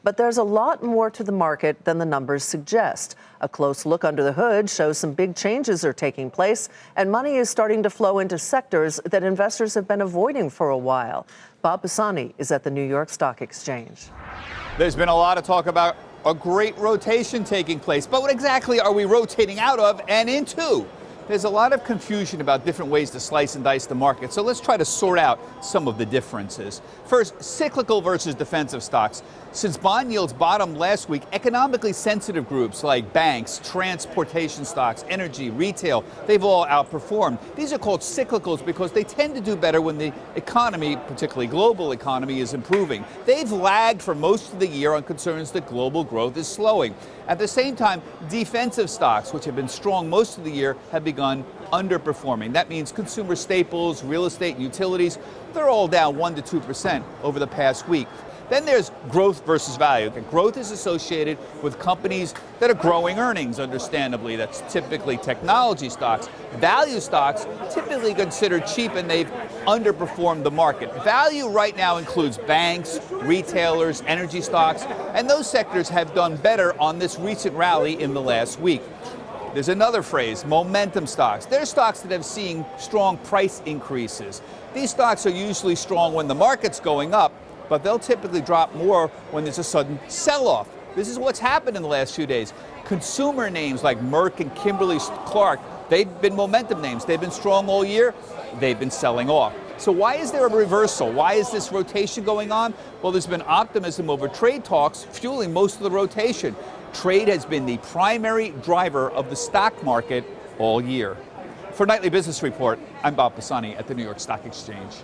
But there's a lot more to the market than the numbers suggest. A close look under the hood shows some big changes are taking place, and money is starting to flow into sectors that investors have been avoiding for a while. Bob Pisani is at the New York Stock Exchange. There's been a lot of talk about a great rotation taking place, but what exactly are we rotating out of and into? There's a lot of confusion about different ways to slice and dice the market, so let's try to sort out some of the differences. First, cyclical versus defensive stocks. Since bond yields bottomed last week, economically sensitive groups like banks, transportation stocks, energy, retail, they've all outperformed. These are called cyclicals because they tend to do better when the economy, particularly global economy, is improving. They've lagged for most of the year on concerns that global growth is slowing. At the same time, defensive stocks, which have been strong most of the year, have begun underperforming. That means consumer staples, real estate, and utilities, they're all down 1 to 2% over the past week. Then there's growth versus value. Growth is associated with companies that are growing earnings, understandably. That's typically technology stocks. Value stocks, typically considered cheap, and they've underperformed the market. Value right now includes banks, retailers, energy stocks, and those sectors have done better on this recent rally in the last week. There's another phrase, momentum stocks. They're stocks that have seen strong price increases. These stocks are usually strong when the market's going up, but they'll typically drop more when there's a sudden sell-off. This is what's happened in the last few days. Consumer names like Merck and Kimberly-Clark, they've been momentum names. They've been strong all year. They've been selling off. So why is there a reversal? Why is this rotation going on? Well, there's been optimism over trade talks fueling most of the rotation. Trade has been the primary driver of the stock market all year. For Nightly Business Report, I'm Bob Pisani at the New York Stock Exchange.